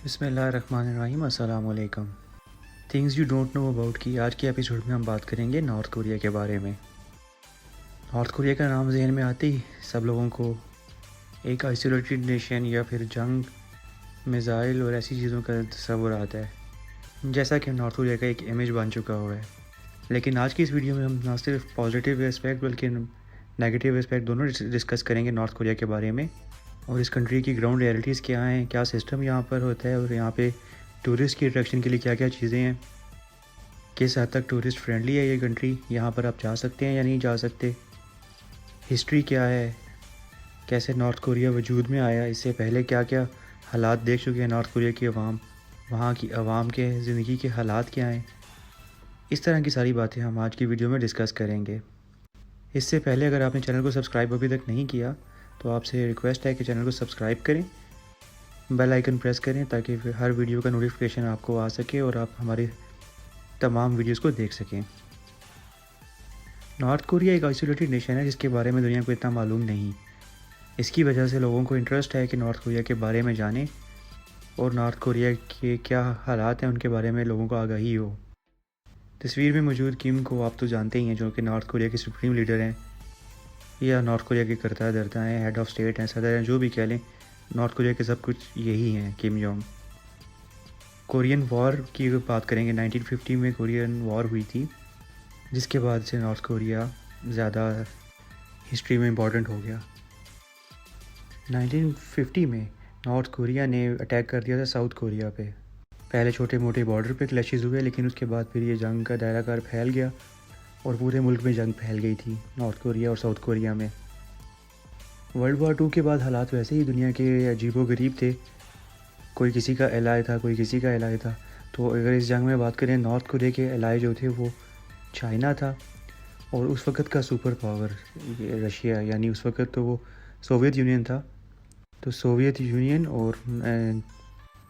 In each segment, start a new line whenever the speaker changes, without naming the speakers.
बिस्मिल्लाहिर्रहमानिर्रहीम अस्सलाम वालेकुम। Things you don't know about की आज के एपिसोड में हम बात करेंगे नॉर्थ कोरिया के बारे में। नॉर्थ कोरिया का नाम जहन में आते ही सब लोगों को एक आइसोलेटेड नेशन या फिर जंग, मिज़ाइल और ऐसी चीज़ों का तस्वुर आता है, जैसा कि नॉर्थ कोरिया का एक इमेज बन चुका हुआ है। लेकिन आज की इस वीडियो में हम ना सिर्फ पॉजिटिव एस्पेक्ट बल्कि नेगेटिव एस्पेक्ट दोनों डिस्कस करेंगे नॉर्थ कोरिया के बारे में, और इस कंट्री की ग्राउंड रियलिटीज़ क्या हैं, क्या सिस्टम यहाँ पर होता है और यहाँ पे टूरिस्ट की अट्रैक्शन के लिए क्या क्या चीज़ें हैं, किस हद तक टूरिस्ट फ्रेंडली है ये कंट्री, यहाँ पर आप जा सकते हैं या नहीं जा सकते, हिस्ट्री क्या है, कैसे नॉर्थ कोरिया वजूद में आया, इससे पहले क्या क्या हालात देख चुके हैं नॉर्थ कोरिया की आवाम, वहाँ की आवाम के ज़िंदगी के हालात क्या हैं। इस तरह की सारी बातें हम आज की वीडियो में डिस्कस करेंगे। इससे पहले अगर आपने चैनल को सब्सक्राइब अभी तक नहीं किया तो आपसे रिक्वेस्ट है कि चैनल को सब्सक्राइब करें, बेल आइकन प्रेस करें ताकि फिर हर वीडियो का नोटिफिकेशन आपको आ सके और आप हमारे तमाम वीडियोस को देख सकें। नॉर्थ कोरिया एक आइसोलेटेड नेशन है जिसके बारे में दुनिया को इतना मालूम नहीं। इसकी वजह से लोगों को इंटरेस्ट है कि नॉर्थ कोरिया के बारे में जानें और नॉर्थ कोरिया के क्या हालात हैं उनके बारे में लोगों को आगाही हो। तस्वीर में मौजूद किम को आप तो जानते ही हैं, जो कि नॉर्थ कोरिया के सुप्रीम लीडर हैं या नॉर्थ कोरिया के करता धरता हैं, हेड ऑफ स्टेट हैं, सदर हैं, जो भी कह लें, नॉर्थ कोरिया के सब कुछ यही हैं, किम जोंग। कोरियन वॉर की बात करेंगे, 1950 में कोरियन वॉर हुई थी, जिसके बाद से नॉर्थ कोरिया ज़्यादा हिस्ट्री में इम्पॉर्टेंट हो गया। 1950 में नॉर्थ कोरिया ने अटैक कर दिया था साउथ कोरिया पे। पहले छोटे मोटे बॉर्डर पे क्लैशेस हुए, लेकिन उसके बाद फिर ये जंग का दायराकार फैल गया और पूरे मुल्क में जंग फैल गई थी नॉर्थ कोरिया और साउथ कोरिया में। वर्ल्ड वॉर 2 के बाद हालात वैसे ही दुनिया के अजीबो-गरीब थे, कोई किसी का एलाय था, कोई किसी का एलाय था। तो अगर इस जंग में बात करें, नॉर्थ कोरिया के एलाय जो थे वो चाइना था और उस वक़्त का सुपर पावर रशिया, यानी उस वक़्त तो वो सोवियत यूनियन था। तो सोवियत यूनियन और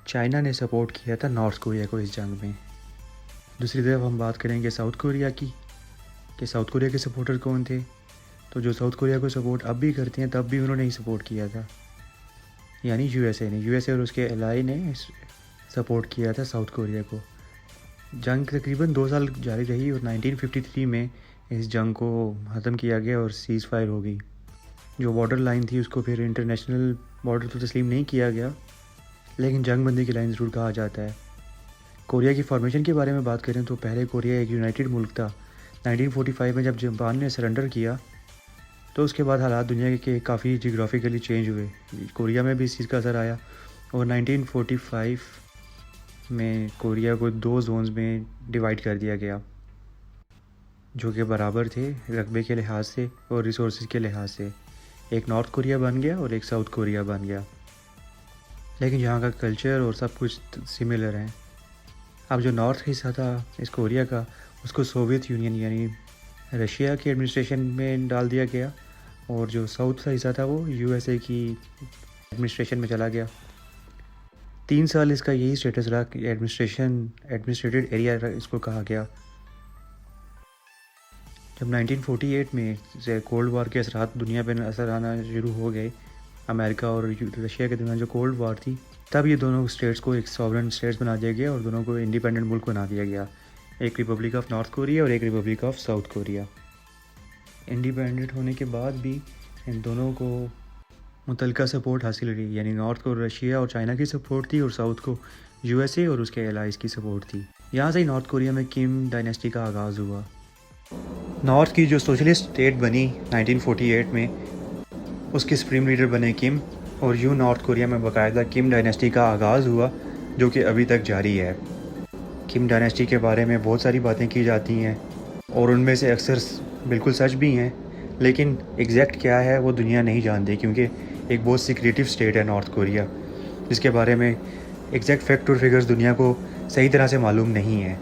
चाइना ने सपोर्ट किया था नॉर्थ कोरिया को इस जंग में। दूसरी तरफ हम बात करेंगे साउथ कोरिया की, कि साउथ कोरिया के सपोर्टर कौन थे। तो जो साउथ कोरिया को सपोर्ट अब भी करते हैं, तब भी उन्होंने ही सपोर्ट किया था, यानी यूएसए और उसके एलाई ने सपोर्ट किया था साउथ कोरिया को। जंग तकरीबन 2 साल जारी रही और 1953 में इस जंग को ख़त्म किया गया और सीज़ फायर हो गई। जो बॉर्डर लाइन थी उसको फिर इंटरनेशनल बॉर्डर तो तस्लीम नहीं किया गया, लेकिन जंग बंदी की लाइन ज़रूर कहा जाता है। कोरिया की फॉर्मेशन के बारे में बात करें तो पहले कोरिया एक यूनाइटेड मुल्क था। 1945 में जब जापान ने सरेंडर किया तो उसके बाद हालात दुनिया के काफ़ी जियोग्राफिकली चेंज हुए, कोरिया में भी इस चीज़ का असर आया और 1945 में कोरिया को 2 जोन्स में डिवाइड कर दिया गया, जो कि बराबर थे रकबे के लिहाज से और रिसोर्स के लिहाज से। एक नॉर्थ कोरिया बन गया और एक साउथ कोरिया बन गया, लेकिन यहाँ का कल्चर और सब कुछ सिमिलर हैं। अब जो नॉर्थ हिस्सा था इस कोरिया का, उसको सोवियत यूनियन यानी रशिया की एडमिनिस्ट्रेशन में डाल दिया गया और जो साउथ का हिस्सा था वो यूएसए की एडमिनिस्ट्रेशन में चला गया। 3 साल इसका यही स्टेटस रहा कि एडमिनिस्ट्रेटेड एरिया इसको कहा गया। जब 1948 में से कोल्ड वार के असरात दुनिया पर असर आना शुरू हो गए, अमेरिका और रशिया के दरमियान जो कोल्ड वार थी, तब ये दोनों स्टेट्स को एक सॉवरेन स्टेट्स बना दिया गया और दोनों को इंडिपेंडेंट मुल्क बना दिया गया, एक रिपब्लिक ऑफ नॉर्थ कोरिया और एक Republic of south Korea. Independent होने के बाद भी इन दोनों को मुतलका सपोर्ट हासिल रही, यानी नॉर्थ को रशिया और चाइना की सपोर्ट थी और साउथ को यूएसए और उसके एलाइज की सपोर्ट थी। यहाँ से ही नॉर्थ कोरिया में किम डायनेस्टी का आगाज़ हुआ। नॉर्थ की जो सोशलिस्ट स्टेट बनी 1948 में, उसके सुप्रीम लीडर बने किम और यूँ नॉर्थ कोरिया में बाकायदा किम डायनेस्टी का आगाज़ हुआ, जो कि अभी तक जारी है। किम डायनेस्टी के बारे में बहुत सारी बातें की जाती हैं और उनमें से अक्सर बिल्कुल सच भी हैं, लेकिन एग्जैक्ट क्या है वो दुनिया नहीं जानती, क्योंकि एक बहुत सीक्रेटिव स्टेट है नॉर्थ कोरिया, जिसके बारे में एग्जैक्ट फैक्ट और फिगर्स दुनिया को सही तरह से मालूम नहीं है।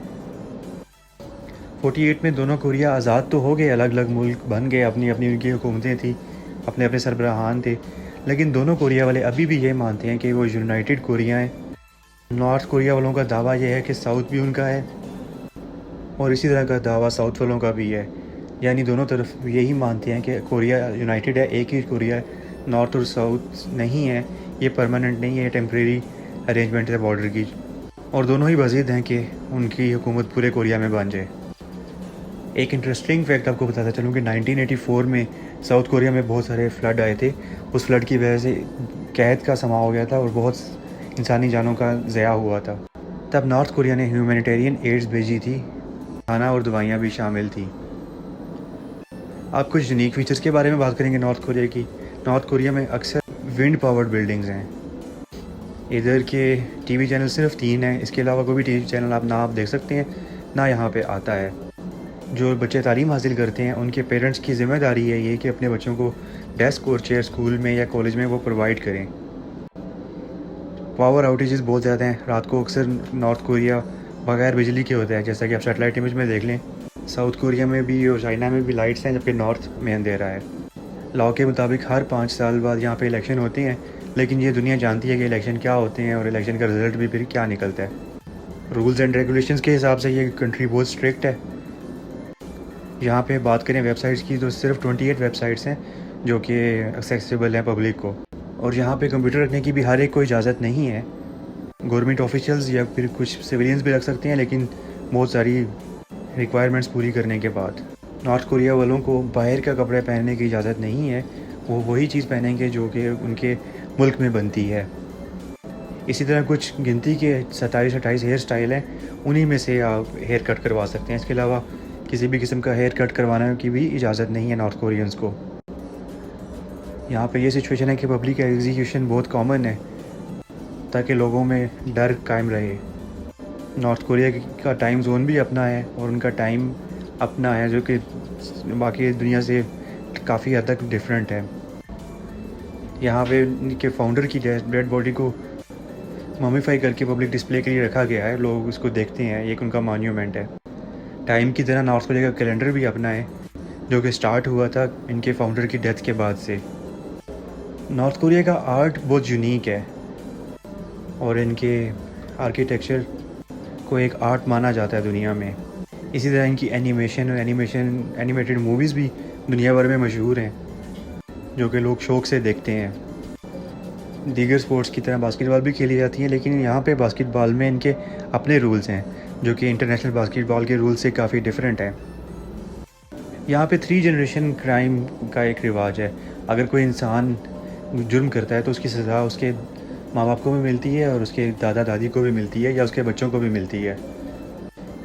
48 में दोनों कोरिया आज़ाद तो हो गए, अलग अलग मुल्क बन गए, अपनी अपनी उनकी हुकूमतें थी, अपने अपने सरबराहान थे, लेकिन दोनों कोरिया वाले अभी भी ये मानते हैं कि वो यूनाइटेड कोरिया हैं। नॉर्थ कोरिया वालों का दावा यह है कि साउथ भी उनका है और इसी तरह का दावा साउथ वालों का भी है, यानी दोनों तरफ यही मानते हैं कि कोरिया यूनाइटेड है, एक ही कोरिया है, नॉर्थ और साउथ नहीं है, ये परमानेंट नहीं है, टेम्परेरी अरेंजमेंट है बॉर्डर की, और दोनों ही वजीद हैं कि उनकी हुकूमत पूरे कोरिया में बन जाए। एक इंटरेस्टिंग फैक्ट आपको बताता चलूँ कि 1984 में साउथ कोरिया में बहुत सारे फ्लड आए थे। उस फ्लड की वजह से कहत का समा हो गया था और बहुत इंसानी जानों का ज़या हुआ था। तब नॉर्थ कोरिया ने ह्यूमैनिटेरियन एड्स भेजी थी, खाना और दवाइयाँ भी शामिल थी। आप कुछ यूनिक फीचर्स के बारे में बात करेंगे नॉर्थ कोरिया की। नॉर्थ कोरिया में अक्सर विंड पावर्ड बिल्डिंग्स हैं। इधर के टीवी चैनल सिर्फ 3 हैं, इसके अलावा कोई भी टीवी चैनल आप ना देख सकते हैं ना यहाँ पे आता है। जो बच्चे तालीम हासिल करते हैं उनके पेरेंट्स की ज़िम्मेदारी है ये कि अपने बच्चों को डेस्क और चेयर स्कूल में या कॉलेज में वो प्रोवाइड करें। पावर आउटेजेस बहुत ज़्यादा हैं। रात को अक्सर नॉर्थ कोरिया बगैर बिजली के होता है, जैसा कि आप सैटेलाइट इमेज में देख लें। साउथ कोरिया में भी और चाइना में भी लाइट्स हैं, जबकि नॉर्थ में अंधेरा है। लॉ के मुताबिक हर 5 साल बाद यहाँ पे इलेक्शन होते हैं, लेकिन ये दुनिया जानती है कि इलेक्शन क्या होते हैं और इलेक्शन का रिज़ल्ट भी फिर क्या निकलता है। रूल्स एंड रेगुलेशंस के हिसाब से ये कंट्री बहुत स्ट्रिक्ट है। यहाँ पे बात करें वेबसाइट्स की तो सिर्फ 28 वेबसाइट्स हैं जो कि एक्सेसिबल हैं पब्लिक को, और यहाँ पे कंप्यूटर रखने की भी हर एक को इजाज़त नहीं है। गवर्नमेंट ऑफिशियल्स या फिर कुछ सिविलियंस भी रख सकते हैं, लेकिन बहुत सारी रिक्वायरमेंट्स पूरी करने के बाद। नॉर्थ कोरिया वालों को बाहर का कपड़े पहनने की इजाज़त नहीं है, वो वही चीज़ पहनेंगे जो कि उनके मुल्क में बनती है। इसी तरह कुछ गिनती के 27-28 हेयर स्टाइल हैं, उन्हीं में से आप हेयर कट करवा सकते हैं। इसके अलावा किसी भी किस्म का हेयर कट करवाने की भी इजाज़त नहीं है नॉर्थ कोरियंस को। यहाँ पे ये सिचुएशन है कि पब्लिक एग्जीक्यूशन बहुत कॉमन है ताकि लोगों में डर कायम रहे। नॉर्थ कोरिया का टाइम जोन भी अपना है और उनका टाइम अपना है, जो कि बाकी दुनिया से काफ़ी हद तक डिफरेंट है। यहाँ पे इनके फाउंडर की डेड बॉडी को ममीफाई करके पब्लिक डिस्प्ले के लिए रखा गया है, लोग उसको देखते हैं, एक उनका मॉन्यूमेंट है। टाइम की तरह नॉर्थ कोरिया का कैलेंडर भी अपना है, जो कि स्टार्ट हुआ था इनके फाउंडर की डेथ के बाद से। नॉर्थ कोरिया का आर्ट बहुत यूनिक है और इनके आर्किटेक्चर को एक आर्ट माना जाता है दुनिया में। इसी तरह इनकी एनिमेशन और एनिमेटेड मूवीज़ भी दुनिया भर में मशहूर हैं, जो कि लोग शौक़ से देखते हैं। दीगर स्पोर्ट्स की तरह बास्केटबॉल भी खेली जाती है, लेकिन यहाँ पे बास्केटबॉल में इनके अपने रूल्स हैं, जो कि इंटरनेशनल बास्केटबॉल के रूल से काफ़ी डिफरेंट है। यहाँ पे 3 जनरेशन क्राइम का एक रिवाज है। अगर कोई इंसान जुर्म करता है तो उसकी सज़ा उसके माँ बाप को भी मिलती है और उसके दादा दादी को भी मिलती है या उसके बच्चों को भी मिलती है।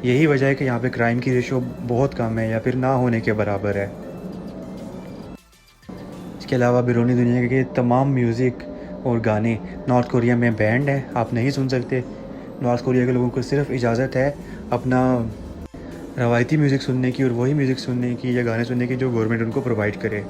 यही वजह है कि यहाँ पे क्राइम की रेशो बहुत कम है या फिर ना होने के बराबर है। इसके अलावा बैरूनी दुनिया के तमाम म्यूज़िक और गाने नॉर्थ कोरिया में बैंड है, आप नहीं सुन सकते। नॉर्थ कोरिया के लोगों को सिर्फ इजाज़त है अपना रवायती म्यूज़िक सुनने की और वही म्यूज़िक सुनने की या गाने सुनने की जो गवर्नमेंट उनको प्रोवाइड करे।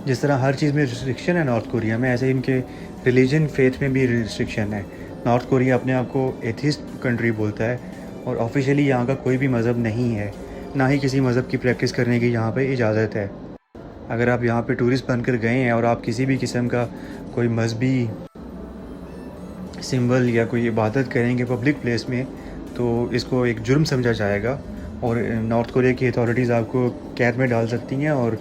जिस तरह हर चीज़ में रिस्ट्रिक्शन है नॉर्थ कोरिया में, ऐसे इनके रिलीजन फेथ में भी रिस्ट्रिक्शन है। नॉर्थ कोरिया अपने आप को एथिस्ट कंट्री बोलता है और ऑफिशियली यहाँ का कोई भी मज़हब नहीं है, ना ही किसी मज़हब की प्रैक्टिस करने की यहाँ पे इजाज़त है। अगर आप यहाँ पे टूरिस्ट बनकर गए हैं और आप किसी भी किस्म का कोई मजहबी सिंबल या कोई इबादत करेंगे पब्लिक प्लेस में, तो इसको एक जुर्म समझा जाएगा और नॉर्थ कोरिया की अथॉरिटीज़ आपको कैद में डाल सकती हैं और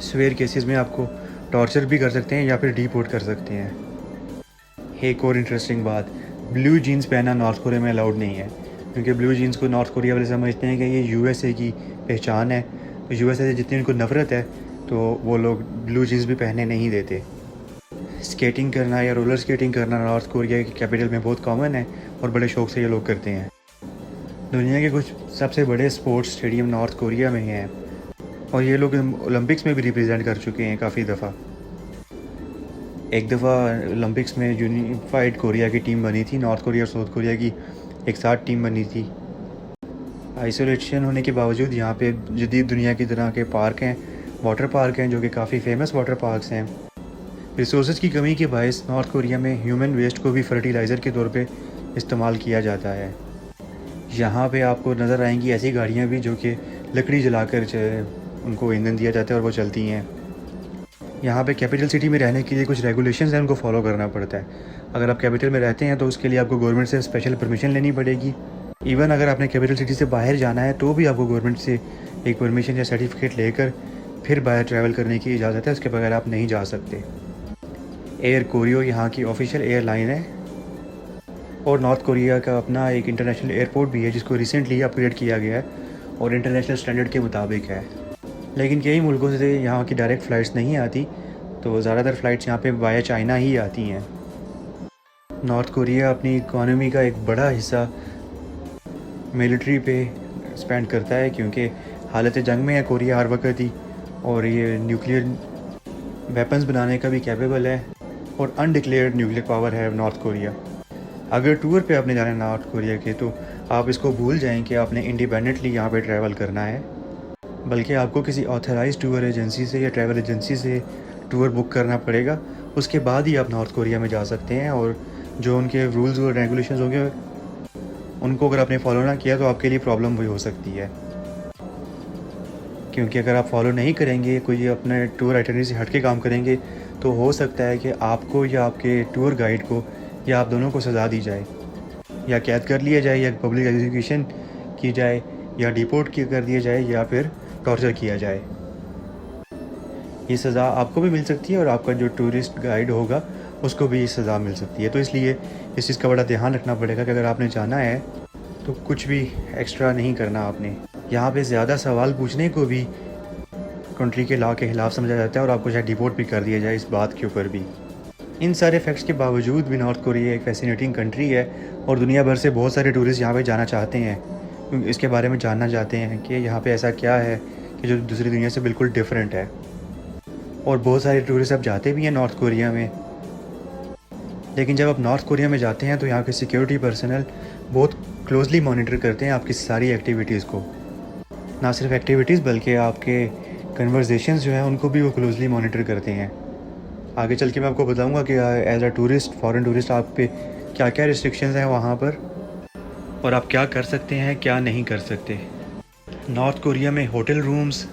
सवेयर केसेस में आपको टॉर्चर भी कर सकते हैं या फिर डिपोर्ट कर सकते हैं। एक और इंटरेस्टिंग बात, ब्लू जीन्स पहनना नॉर्थ कोरिया में अलाउड नहीं है, क्योंकि ब्लू जीन्स को नॉर्थ कोरिया वाले समझते हैं कि ये यूएसए की पहचान है। तो यूएसए से जितनी उनको नफ़रत है तो वो लोग ब्लू जीन्स भी पहनने नहीं देते। स्केटिंग करना या रोलर स्केटिंग करना नॉर्थ कोरिया की कैपिटल में बहुत कॉमन है और बड़े शौक़ से ये लोग करते हैं। दुनिया के कुछ सबसे बड़े स्पोर्ट्स स्टेडियम नॉर्थ कोरिया में हैं और ये लोग ओलंपिक्स में भी रिप्रेजेंट कर चुके हैं काफ़ी दफ़ा। एक दफ़ा ओलंपिक्स में यूनिफाइड कोरिया की टीम बनी थी, नॉर्थ कोरिया और साउथ कोरिया की एक साथ टीम बनी थी। आइसोलेशन होने के बावजूद यहाँ पे जदीद दुनिया की तरह के पार्क हैं, वाटर पार्क हैं, जो कि काफ़ी फेमस वाटर पार्क्स हैं। रिसोर्सेज की कमी के बायस नॉर्थ कोरिया में ह्यूमन वेस्ट को भी फर्टिलाइज़र के तौर पे इस्तेमाल किया जाता है। यहाँ पे आपको नज़र आएंगी ऐसी गाड़ियाँ भी जो कि लकड़ी जलाकर उनको ईंधन दिया जाता है और वो चलती हैं। यहाँ पे कैपिटल सिटी में रहने के लिए कुछ रेगुलेशंस हैं, उनको फॉलो करना पड़ता है। अगर आप कैपिटल में रहते हैं तो उसके लिए आपको गवर्नमेंट से स्पेशल परमिशन लेनी पड़ेगी। इवन अगर आपने कैपिटल सिटी से बाहर जाना है तो भी आपको गवर्नमेंट से एक परमिशन या सर्टिफिकेट लेकर फिर बाहर ट्रैवल करने की इजाज़त है, उसके बगैर आप नहीं जा सकते। एयर कोरियो यहाँ की ऑफिशियल एयरलाइन है और नॉर्थ कोरिया का अपना एक इंटरनेशनल एयरपोर्ट भी है जिसको रिसेंटली अपग्रेड किया गया है और इंटरनेशनल स्टैंडर्ड के मुताबिक है। लेकिन कई मुल्कों से यहाँ की डायरेक्ट फ़्लाइट्स नहीं आती, तो ज़्यादातर फ़्लाइट्स यहाँ पे वाया चाइना ही आती हैं। नॉर्थ कोरिया अपनी इकॉनमी का एक बड़ा हिस्सा मिलिट्री पे स्पेंड करता है, क्योंकि हालत जंग में है कोरिया हर वक्त ही, और ये न्यूक्लियर वेपन्स बनाने का भी कैपेबल है और अनडिक्लेयर्ड न्यूक्लियर पावर है नॉर्थ कोरिया। अगर टूर पे आपने जाना है नॉर्थ कोरिया के, तो आप इसको भूल जाएं कि आपने इंडिपेंडेंटली यहाँ पे ट्रैवल करना है, बल्कि आपको किसी ऑथराइज्ड टूर एजेंसी से या ट्रैवल एजेंसी से टूर बुक करना पड़ेगा। उसके बाद ही आप नॉर्थ कोरिया में जा सकते हैं, और जो उनके रूल्स और रेगुलेशंस होंगे उनको अगर आपने फॉलो ना किया तो आपके लिए प्रॉब्लम भी हो सकती है, क्योंकि अगर आप फॉलो नहीं करेंगे, कोई अपने टूर आइटनरी से हट के काम करेंगे, तो हो सकता है कि आपको या आपके टूर गाइड को या आप दोनों को सज़ा दी जाए, या कैद कर लिया जाए, या पब्लिक एग्जीक्यूशन की जाए, या डिपोर्ट कर दिया जाए, या फिर टॉर्चर किया जाए। ये सज़ा आपको भी मिल सकती है और आपका जो टूरिस्ट गाइड होगा उसको भी ये सज़ा मिल सकती है। तो इसलिए इस चीज़ का बड़ा ध्यान रखना पड़ेगा कि अगर आपने जाना है तो कुछ भी एक्स्ट्रा नहीं करना आपने। यहाँ पे ज़्यादा सवाल पूछने को भी कंट्री के लॉ के ख़िलाफ़ समझा जाता है और आपको शायद डिपोर्ट भी कर दिया जाए इस बात के ऊपर भी। इन सारे फैक्ट्स के बावजूद भी नॉर्थ कोरिया एक फैसिनेटिंग कंट्री है और दुनिया भर से बहुत सारे टूरिस्ट यहाँ पे जाना चाहते हैं, इसके बारे में जानना चाहते हैं कि यहाँ पे ऐसा क्या है कि जो दूसरी दुनिया से बिल्कुल डिफरेंट है। और बहुत सारे टूरिस्ट अब जाते भी हैं नॉर्थ कोरिया में, लेकिन जब आप नॉर्थ कोरिया में जाते हैं तो यहाँ के सिक्योरिटी पर्सनल बहुत क्लोजली मॉनिटर करते हैं आपकी सारी एक्टिविटीज़ को। ना सिर्फ एक्टिविटीज़ बल्कि आपके कन्वर्सेशंस जो हैं उनको भी वो क्लोजली मॉनिटर करते हैं। आगे चल के मैं आपको बताऊंगा कि as a tourist, foreign tourist, आप पे क्या क्या रिस्ट्रिक्शंस हैं वहाँ पर और आप क्या कर सकते हैं क्या नहीं कर सकते। नॉर्थ कोरिया में होटल रूम्स,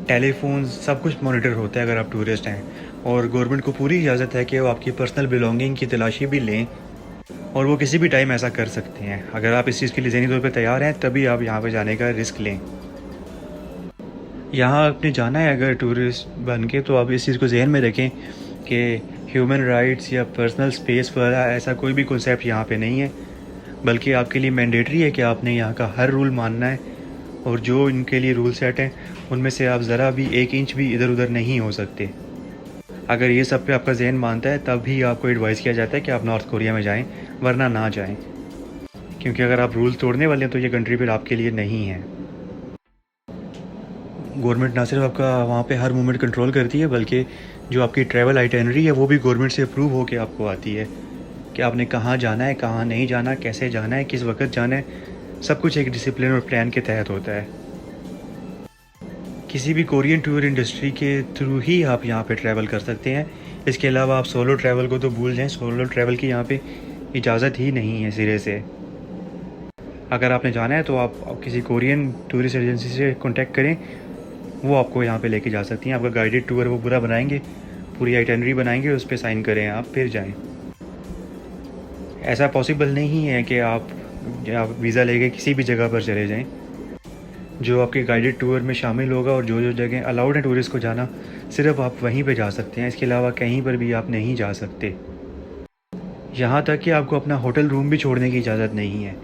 टेलीफोन, सब कुछ मॉनिटर होता है अगर आप टूरिस्ट हैं, और गवर्नमेंट को पूरी इजाज़त है कि वो आपकी पर्सनल बिलोंगिंग की तलाशी भी लें, और वो किसी भी टाइम ऐसा कर सकते हैं। अगर आप इस चीज़ के लिए ज़हनी तौर पर तैयार हैं तभी आप यहाँ पर जाने का रिस्क लें। यहाँ आपने जाना है अगर टूरिस्ट बन के, तो आप इस चीज़ को जहन में रखें कि ह्यूमन राइट्स या पर्सनल स्पेस पर ऐसा कोई भी कॉन्सेप्ट यहाँ पे नहीं है, बल्कि आपके लिए मैंडेटरी है कि आपने यहाँ का हर रूल मानना है, और जो इनके लिए रूल सेट हैं उनमें से आप ज़रा भी 1 इंच भी इधर उधर नहीं हो सकते। अगर ये सब पे आपका जहन मानता है तभी आपको एडवाइस किया जाता है कि आप नॉर्थ कोरिया में जाएँ, वरना ना जाएँ, क्योंकि अगर आप रूल तोड़ने वाले हैं तो ये कंट्री फिर आपके लिए नहीं है। गवर्नमेंट ना सिर्फ आपका वहाँ पे हर मूवमेंट कंट्रोल करती है, बल्कि जो आपकी ट्रैवल आइटनरी है वो भी गवर्नमेंट से अप्रूव होकर आपको आती है कि आपने कहाँ जाना है, कहाँ नहीं जाना, कैसे जाना है, किस वक्त जाना है। सब कुछ एक डिसिप्लिन और प्लान के तहत होता है। किसी भी कोरियन टूर इंडस्ट्री के थ्रू ही आप यहाँ पे ट्रैवल कर सकते हैं। इसके अलावा आप सोलो ट्रैवल को तो भूल जाएं, सोलो ट्रैवल की यहाँ पे इजाज़त ही नहीं है सिरे से। अगर आपने जाना है तो आप किसी कोरियन टूरिस्ट एजेंसी से कॉन्टैक्ट करें, वो आपको यहाँ पे लेके जा सकती हैं। आपका गाइडेड टूर वो पूरा बनाएंगे, पूरी आइटनरी बनाएंगे, उस पर साइन करें आप फिर जाएं। ऐसा पॉसिबल नहीं है कि आप वीज़ा लेके किसी भी जगह पर चले जाएं। जो आपके गाइडेड टूर में शामिल होगा और जो जो जगह अलाउड है टूरिस्ट को जाना, सिर्फ आप वहीं पे जा सकते हैं। इसके अलावा कहीं पर भी आप नहीं जा सकते। यहाँ तक कि आपको अपना होटल रूम भी छोड़ने की इजाज़त नहीं है।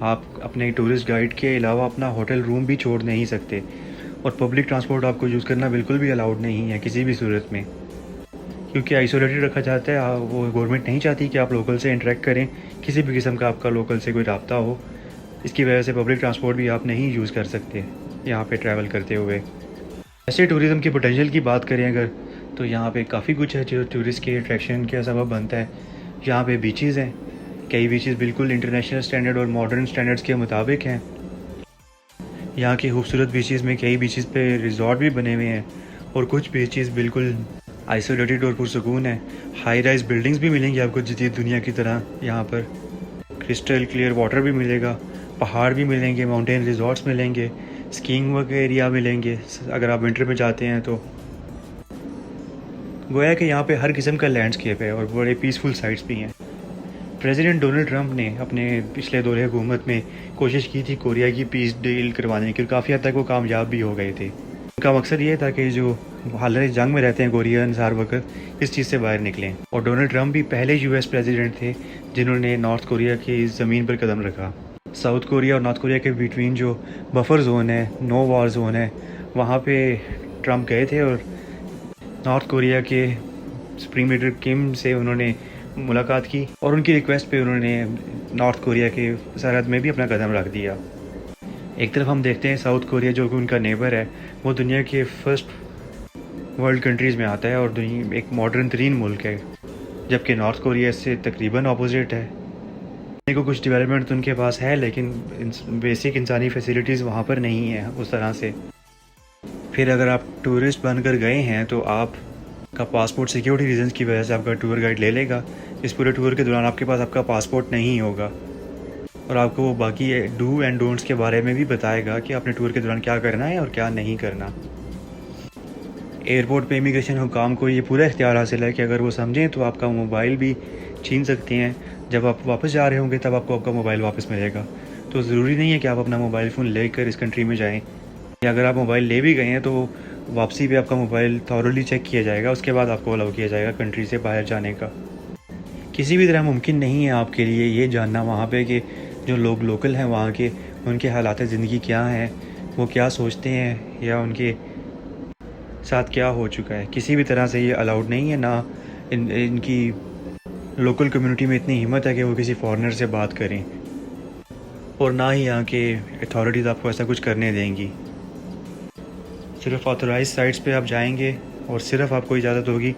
आप अपने टूरिस्ट गाइड के अलावा अपना होटल रूम भी छोड़ नहीं सकते, और पब्लिक ट्रांसपोर्ट आपको यूज़ करना बिल्कुल भी अलाउड नहीं है किसी भी सूरत में, क्योंकि आइसोलेटेड रखा जाता है। वो गवर्नमेंट नहीं चाहती कि आप लोकल से इंटरेक्ट करें, किसी भी किस्म का आपका लोकल से कोई रब्ता हो। इसकी वजह से पब्लिक ट्रांसपोर्ट भी आप नहीं यूज़ कर सकते यहाँ पे ट्रैवल करते हुए। ऐसे टूरिज़म की पोटेंशियल की बात करें अगर, तो यहाँ पे काफ़ी कुछ है जो टूरिस्ट के अट्रैक्शन का सबब बनता है। यहाँ पे बीचेज़ हैं, कई बीचेज़ बिल्कुल इंटरनेशनल स्टैंडर्ड और मॉडर्न स्टैंडर्ड्स के मुताबिक हैं। यहाँ की खूबसूरत बीचेज़ में कई बीचेज़ पे रिजॉर्ट भी बने हुए हैं, और कुछ बीचेज़ बिल्कुल आइसोलेटेड और पुरसुकून है। हाई राइज बिल्डिंग्स भी मिलेंगी आपको जदीद दुनिया की तरह। यहाँ पर क्रिस्टल क्लियर वाटर भी मिलेगा, पहाड़ भी मिलेंगे, माउंटेन रिजॉर्ट्स मिलेंगे, स्कीइंग वगैरह एरिया मिलेंगे अगर आप विंटर में जाते हैं तो। गोया कि यहाँ पे हर किस्म का लैंडस्केप है और बड़े पीसफुल साइट्स भी हैं। प्रेसिडेंट डोनाल्ड ट्रंप ने अपने पिछले दौरे हुकूमत में कोशिश की थी कोरिया की पीस डील करवाने की, और काफ़ी हद तक वो कामयाब भी हो गए थे। उनका मकसद ये था कि जो हालत जंग में रहते हैं कोरियंस हर वक्त, इस चीज़ से बाहर निकलें। और डोनाल्ड ट्रंप भी पहले यूएस प्रेसिडेंट थे जिन्होंने नॉर्थ कोरिया की ज़मीन पर कदम रखा। साउथ कोरिया और नॉर्थ कोरिया के बिटवीन जो बफर जोन है, नो वार जोन है, वहाँ पे ट्रंप गए थे और नॉर्थ कोरिया के सुप्रीम लीडर किम से उन्होंने मुलाकात की और उनकी रिक्वेस्ट पे उन्होंने नॉर्थ कोरिया के सरहद में भी अपना कदम रख दिया। एक तरफ हम देखते हैं साउथ कोरिया जो कि उनका नेबर है, वो दुनिया के फर्स्ट वर्ल्ड कंट्रीज़ में आता है और दुनिया एक मॉडर्न तरीन मुल्क है, जबकि नॉर्थ कोरिया इससे तकरीबन अपोजिट है। को कुछ डेवलपमेंट तो उनके पास है लेकिन बेसिक इंसानी फैसिलिटीज़ वहाँ पर नहीं है उस तरह से। फिर अगर आप टूरिस्ट बनकर गए हैं तो आपका पासपोर्ट सिक्योरिटी रीजंस की वजह से आपका टूर गाइड ले लेगा। इस पूरे टूर के दौरान आपके पास आपका पासपोर्ट नहीं होगा और आपको वो बाकी डू एंड डोंट्स के बारे में भी बताएगा कि आपने टूर के दौरान क्या करना है और क्या नहीं करना। एयरपोर्ट पे इमिग्रेशन हुकाम को ये पूरा इख्तियार हासिल है कि अगर वो समझें तो आपका मोबाइल भी छीन सकते हैं। जब आप वापस जा रहे होंगे तब आपको आपका मोबाइल वापस मिलेगा। तो ज़रूरी नहीं है कि आप अपना मोबाइल फ़ोन लेकर इस कंट्री में जाएं, या अगर आप मोबाइल ले भी गए हैं तो वापसी पे आपका मोबाइल थॉरली चेक किया जाएगा, उसके बाद आपको अलाउ किया जाएगा कंट्री से बाहर जाने का। किसी भी तरह मुमकिन नहीं है आपके लिए ये जानना वहाँ पे कि जो लोग लोकल हैं वहाँ के, उनके हालात ज़िंदगी क्या हैं, वो क्या सोचते हैं या उनके साथ क्या हो चुका है। किसी भी तरह से ये अलाउड नहीं है। ना इनकी लोकल कम्युनिटी में इतनी हिम्मत है कि वो किसी फॉरेनर से बात करें, और ना ही यहाँ के अथॉरिटीज़ आपको ऐसा कुछ करने देंगी। सिर्फ ऑथराइज साइट्स पे आप जाएंगे और सिर्फ आपको इजाज़त होगी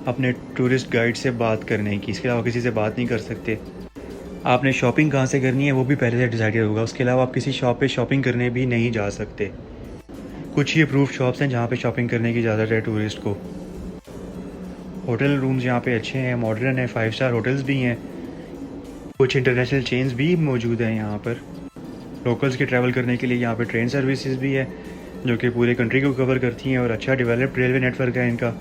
अपने टूरिस्ट गाइड से बात करने की, इसके अलावा किसी से बात नहीं कर सकते। आपने शॉपिंग कहाँ से करनी है वो भी पहले से डिसाइडेड होगा, उसके अलावा आप किसी शॉप पे शॉपिंग करने भी नहीं जा सकते। कुछ ही अप्रूव्ड शॉप्स हैं जहाँ पे शॉपिंग करने की इजाज़त है टूरिस्ट को। होटल रूम्स यहाँ पे अच्छे हैं, मॉडर्न है, 5 स्टार होटल्स भी हैं, कुछ इंटरनेशनल चेन्स भी मौजूद हैं यहाँ पर। लोकल्स के ट्रैवल करने के लिए यहाँ पे ट्रेन सर्विसेज भी है जो कि पूरे कंट्री को कवर करती हैं और अच्छा डेवलप्ड रेलवे नेटवर्क है इनका।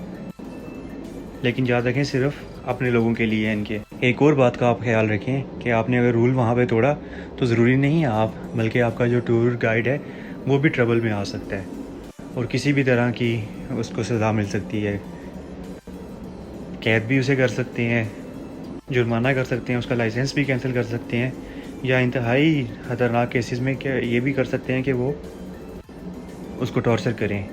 लेकिन याद रखें सिर्फ अपने लोगों के लिए है इनके। एक और बात का आप ख्याल रखें कि आपने अगर रूल वहाँ पे तोड़ा तो ज़रूरी नहीं है आप, बल्कि आपका जो टूर गाइड है वो भी ट्रबल में आ सकता है और किसी भी तरह की उसको सज़ा मिल सकती है। कैद भी उसे कर सकते हैं, जुर्माना कर सकते हैं, उसका लाइसेंस भी कैंसिल कर सकते हैं, या इंतहाई ख़तरनाक केसेस में क्या ये भी कर सकते हैं कि वो उसको टॉर्चर करें।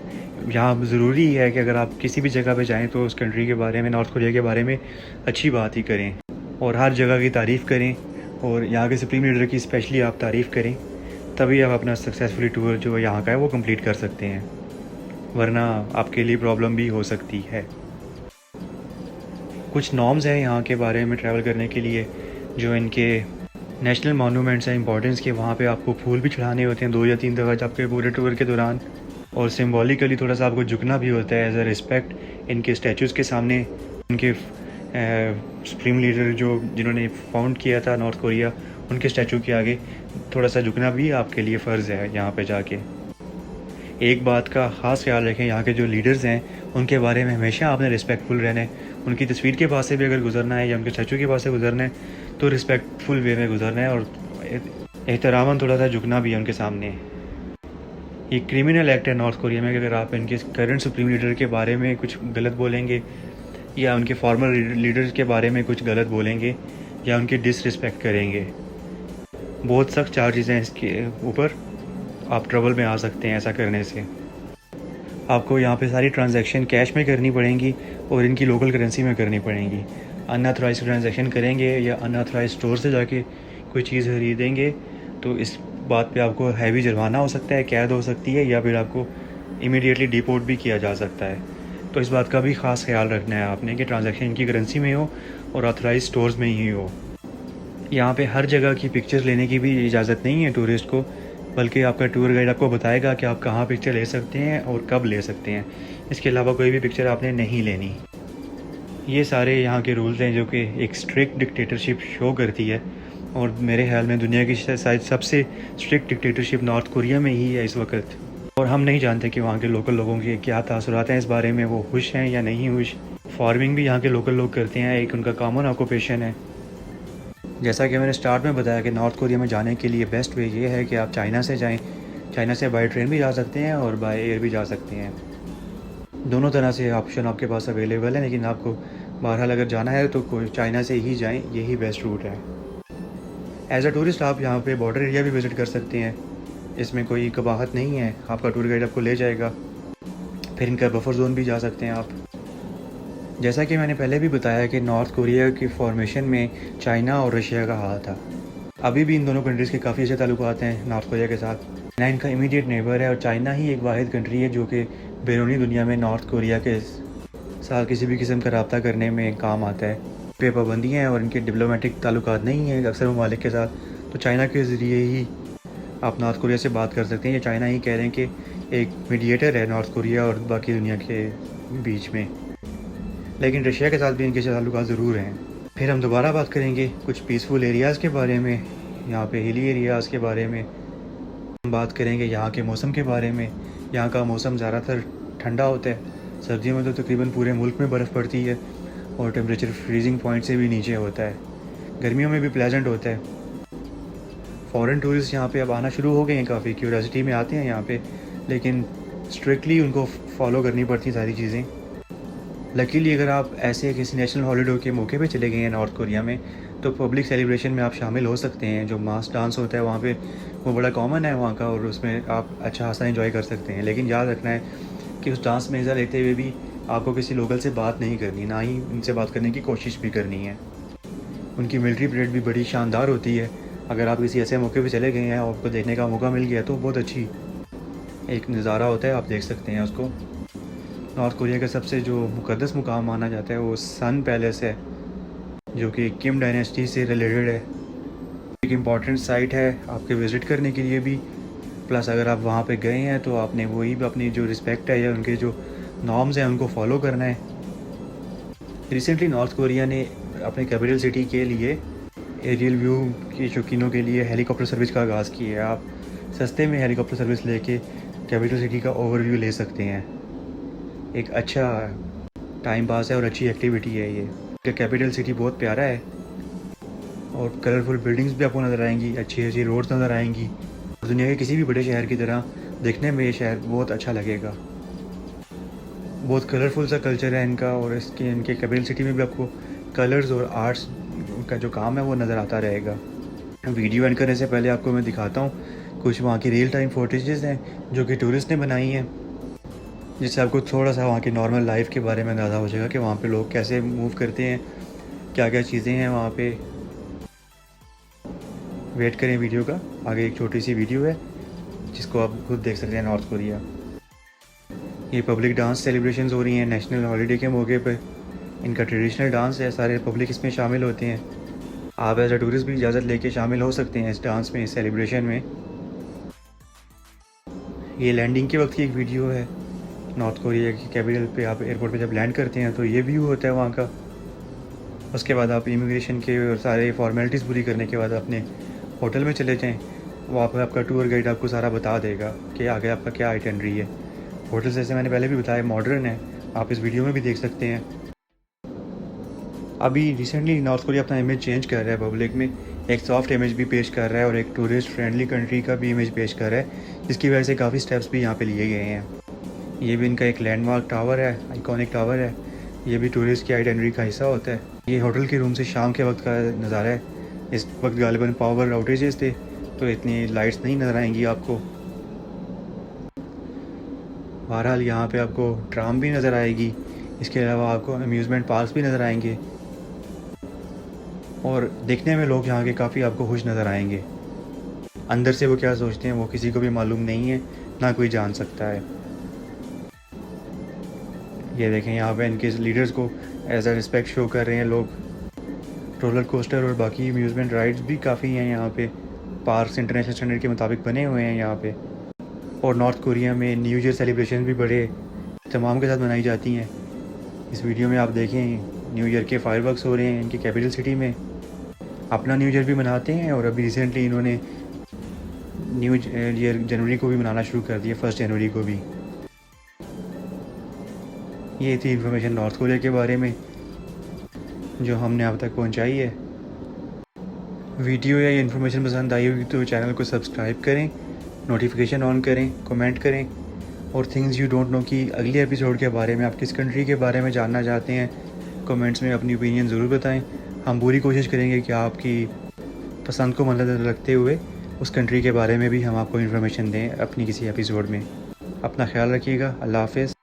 यहाँ ज़रूरी है कि अगर आप किसी भी जगह पे जाएं तो उस कंट्री के बारे में, नॉर्थ कोरिया के बारे में अच्छी बात ही करें और हर जगह की तारीफ़ करें और यहाँ के सुप्रीम लीडर की स्पेशली आप तारीफ़ करें, तभी आप अपना सक्सेसफुली टूर जो यहाँ का है वो कंप्लीट कर सकते हैं, वरना आपके लिए प्रॉब्लम भी हो सकती है। कुछ नॉर्म्स हैं यहाँ के बारे में ट्रैवल करने के लिए, जो इनके नेशनल मॉन्यूमेंट्स हैं इंपॉर्टेंस के, वहाँ पे आपको फूल भी चढ़ाने होते हैं 2 या 3 दफ़ा आपके पूरे टूर के दौरान, और सिम्बॉलिकली थोड़ा सा आपको झुकना भी होता है एज अ रिस्पेक्ट इनके स्टैचूज़ के सामने। उनके सुप्रीम लीडर जो जिन्होंने फाउंड किया था नॉर्थ कोरिया, उनके स्टैचू के आगे थोड़ा सा झुकना भी आपके लिए फ़र्ज़ है यहाँ पे जाके। एक बात का ख़ास ख्याल रखें, यहाँ के जो लीडर्स हैं उनके बारे में हमेशा आपने रिस्पेक्टफुल रहना है। उनकी तस्वीर के पास से भी अगर गुजरना है या उनके स्टैचू के पास से गुजरना है तो रिस्पेक्टफुल वे में गुजरना है और एहतरामन थोड़ा सा झुकना भी है उनके सामने। ये क्रिमिनल एक्ट है नॉर्थ कोरिया में कि अगर आप इनके करंट सुप्रीम लीडर के बारे में कुछ गलत बोलेंगे या उनके फॉर्मर लीडर्स के बारे में कुछ गलत बोलेंगे या उनकी डिसरिस्पेक्ट करेंगे, बहुत सख्त चार्जेस हैं इसके ऊपर, आप ट्रबल में आ सकते हैं ऐसा करने से। आपको यहाँ पे सारी ट्रांजैक्शन कैश में करनी पड़ेंगी और इनकी लोकल करेंसी में करनी पड़ेंगी। अनऑथराइज ट्रांजैक्शन करेंगे या अनऑथराइज स्टोर से जाके कोई चीज़ खरीदेंगे तो इस बात पे आपको हैवी जुर्माना हो सकता है, कैद हो सकती है, या फिर आपको इमीडिएटली डिपोर्ट भी किया जा सकता है। तो इस बात का भी ख़ास ख्याल रखना है आपने कि ट्रांजैक्शन इनकी करेंसी में हो और ऑथराइज स्टोर्स में ही हो। यहाँ पे हर जगह की पिक्चर्स लेने की भी इजाज़त नहीं है टूरिस्ट को, बल्कि आपका टूर गाइड आपको बताएगा कि आप कहाँ पिक्चर ले सकते हैं और कब ले सकते हैं। इसके अलावा कोई भी पिक्चर आपने नहीं लेनी। ये सारे यहाँ के रूल्स हैं जो कि एक स्ट्रिक्ट डिक्टेटरशिप शो करती है, और मेरे ख्याल में दुनिया की शायद सबसे स्ट्रिक्ट डिक्टेटरशिप नॉर्थ कोरिया में ही है इस वक्त। और हम नहीं जानते कि वहाँ के लोकल लोगों के क्या तासुरात हैं इस बारे में, वो खुश हैं या नहीं खुश। फार्मिंग भी यहाँ के लोकल लोग करते हैं, एक उनका कॉमन ऑक्यूपेशन है। जैसा कि मैंने स्टार्ट में बताया कि नॉर्थ कोरिया में जाने के लिए बेस्ट वे ये है कि आप चाइना से जाएं। चाइना से बाय ट्रेन भी जा सकते हैं और बाय एयर भी जा सकते हैं। दोनों तरह से ऑप्शन आपके पास अवेलेबल है, लेकिन आपको बहरहाल अगर जाना है तो कोई चाइना से ही जाएं, यही बेस्ट रूट है। एज अ टूरिस्ट आप यहाँ पे बॉर्डर एरिया भी विज़िट कर सकते हैं, इसमें कोई कबाहत नहीं है, आपका टूर गाइड आपको ले जाएगा। फिर इनका बफर जोन भी जा सकते हैं आप। जैसा कि मैंने पहले भी बताया कि नॉर्थ कोरिया की फॉर्मेशन में चाइना और रशिया का हाथ था। अभी भी इन दोनों कंट्रीज़ के काफ़ी अच्छे ताल्लुकात हैं नॉर्थ कोरिया के साथ। चाइना इनका इमीडिएट नेबर है और चाइना ही एक वाहिद कंट्री है जो कि बैरूनी दुनिया में नॉर्थ कोरिया के साथ किसी भी किस्म का रब्ता करने में काम आता है। पे पाबंदियाँ हैं और इनके डिप्लोमेटिक ताल्लुकात नहीं हैं अक्सर ममालिक के साथ, तो चाइना के ज़रिए ही आप नॉर्थ कोरिया से बात कर सकते हैं। या चाइना ही कह रहे हैं कि एक मीडिएटर है नॉर्थ कोरिया और बाकी दुनिया के बीच में। लेकिन रशिया के साथ भी इनके ताल्लुकात ज़रूर हैं। फिर हम दोबारा बात करेंगे कुछ पीसफुल एरियाज़ के बारे में, यहाँ पे हिली एरियाज़ के बारे में। हम बात करेंगे यहाँ के मौसम के बारे में। यहाँ का मौसम ज़्यादातर ठंडा होता है, सर्दियों में तो तकरीबन पूरे मुल्क में बर्फ़ पड़ती है और टेम्परेचर फ्रीजिंग पॉइंट से भी नीचे होता है। गर्मियों में भी प्लेजेंट होता है। फ़ॉरेन टूरिस्ट यहाँ पे अब आना शुरू हो गए हैं, काफ़ी क्यूरियोसिटी में आते हैं यहाँ पे, लेकिन स्ट्रिक्टली उनको फॉलो करनी पड़ती सारी चीज़ें। लकीली अगर आप ऐसे किसी नेशनल हॉलीडे के मौके पे चले गए हैं नॉर्थ कोरिया में, तो पब्लिक सेलिब्रेशन में आप शामिल हो सकते हैं। जो मास डांस होता है वहाँ पे, वो बड़ा कॉमन है वहाँ का, और उसमें आप अच्छा खासा एंजॉय कर सकते हैं। लेकिन याद रखना है कि उस डांस में हिस्सा लेते हुए भी आपको किसी लोकल से बात नहीं करनी, ना ही उनसे बात करने की कोशिश भी करनी है। उनकी मिलिट्री परेड भी बड़ी शानदार होती है। अगर आप किसी ऐसे मौके पर चले गए हैं और आपको देखने का मौका मिल गया तो बहुत अच्छी एक नज़ारा होता है, आप देख सकते हैं उसको। नॉर्थ कोरिया का सबसे जो मुक़द्दस मुकाम माना जाता है वो सन पैलेस है, जो कि किम डायनेस्टी से रिलेटेड है। एक इम्पॉर्टेंट साइट है आपके विज़िट करने के लिए भी। प्लस अगर आप वहाँ पे गए हैं तो आपने वही भी अपनी जो रिस्पेक्ट है या उनके जो नॉर्म्स हैं उनको फॉलो करना है। रिसेंटली नॉर्थ कोरिया ने अपने कैपिटल सिटी के लिए एरियल व्यू के शौकीनों के लिए हेलीकॉप्टर सर्विस का आगाज़ किया है। आप सस्ते में हेलीकॉप्टर सर्विस लेके कैपिटल सिटी का ओवरव्यू ले सकते हैं। एक अच्छा टाइम पास है और अच्छी एक्टिविटी है ये। कैपिटल सिटी बहुत प्यारा है और कलरफुल बिल्डिंग्स भी आपको नज़र आएंगी, अच्छी अच्छी रोड्स नज़र आएंगी। दुनिया के किसी भी बड़े शहर की तरह देखने में ये शहर बहुत अच्छा लगेगा। बहुत कलरफुल सा कल्चर है इनका, और इनके कैपिटल सिटी में भी आपको कलर्स और आर्ट्स का जो काम है वो नज़र आता रहेगा। वीडियो एंड करने से पहले आपको मैं दिखाता हूँ कुछ वहाँ की रियल टाइम फुटेजेस हैं जो कि टूरिस्ट ने बनाई हैं, जिससे आपको थोड़ा सा वहाँ की नॉर्मल लाइफ के बारे में अंदाज़ा हो जाएगा कि वहाँ पे लोग कैसे मूव करते हैं, क्या क्या चीज़ें हैं वहाँ पे। वेट करें वीडियो का, आगे एक छोटी सी वीडियो है जिसको आप खुद देख सकते हैं। नॉर्थ कोरिया, ये पब्लिक डांस सेलिब्रेशंस हो रही हैं नेशनल हॉलीडे के मौके पर। इनका ट्रेडिशनल डांस है, सारे पब्लिक इसमें शामिल होते हैं। आप एज अ टूरिस्ट भी इजाज़त लेके शामिल हो सकते हैं इस डांस में, इस सेलिब्रेशन में। ये लैंडिंग के वक्त की एक वीडियो है नॉर्थ कोरिया की कैपिटल पे। आप एयरपोर्ट पे जब लैंड करते हैं तो ये व्यू होता है वहाँ का। उसके बाद आप इमिग्रेशन के और सारे फॉर्मेलिटीज़ पूरी करने के बाद अपने होटल में चले जाएं। वहाँ पर आपका टूर गाइड आपको सारा बता देगा कि आगे आपका क्या आइटनरी है। होटल जैसे मैंने पहले भी बताया मॉडर्न है, आप इस वीडियो में भी देख सकते हैं। अभी रिसेंटली नॉर्थ कोरिया अपना इमेज चेंज कर रहा है पब्लिक में, एक सॉफ्ट इमेज भी पेश कर रहा है और एक टूरिस्ट फ्रेंडली कंट्री का भी इमेज पेश कर रहा है, जिसकी वजह से काफ़ी स्टेप्स भी यहाँ पे लिए गए हैं। ये भी इनका एक लैंडमार्क टावर है, आइकॉनिक टावर है। ये भी टूरिस्ट की आइटनरी का हिस्सा होता है। ये होटल के रूम से शाम के वक्त का नज़ारा है। इस वक्त गालिबन पावर आउटेजेस थे तो इतनी लाइट्स नहीं नज़र आएंगी आपको। बहरहाल यहाँ पे आपको ट्राम भी नज़र आएगी, इसके अलावा आपको अम्यूज़मेंट पार्क्स भी नज़र आएंगे और देखने में लोग यहाँ के काफ़ी आपको खुश नज़र आएंगे। अंदर से वो क्या सोचते हैं वो किसी को भी मालूम नहीं है, ना कोई जान सकता है। ये देखें यहाँ पे इनके लीडर्स को एज अ रिस्पेक्ट शो कर रहे हैं लोग। रोलर कोस्टर और बाकी अम्यूज़मेंट राइड्स भी काफ़ी हैं यहाँ पे, पार्क्स इंटरनेशनल स्टैंडर्ड के मुताबिक बने हुए हैं यहाँ पे। और नॉर्थ कोरिया में न्यू ईयर सेलिब्रेशन भी बड़े तमाम के साथ मनाई जाती हैं। इस वीडियो में आप देखें न्यू ईयर के फायरवर्क्स हो रहे हैं इनकी कैपिटल सिटी में। अपना न्यू ईयर भी मनाते हैं और अभी रिसेंटली इन्होंने न्यू ईयर जनवरी को भी मनाना शुरू कर दिया, 1 जनवरी को भी। ये थी इन्फॉर्मेशन नॉर्थ कोरिया के बारे में जो हमने अब तक पहुंचाई है। वीडियो या ये इन्फॉर्मेशन पसंद आई होगी तो चैनल को सब्सक्राइब करें, नोटिफिकेशन ऑन करें, कमेंट करें और थिंग्स यू डोंट नो कि अगले एपिसोड के बारे में आप किस कंट्री के बारे में जानना चाहते हैं, कमेंट्स में अपनी ओपिनियन ज़रूर बताएं। हम पूरी कोशिश करेंगे कि आपकी पसंद को मद्देनज़र रखते हुए उस कंट्री के बारे में भी हम आपको इन्फॉर्मेशन दें अपनी किसी एपिसोड में। अपना ख्याल रखिएगा। अल्लाह हाफ़िज़।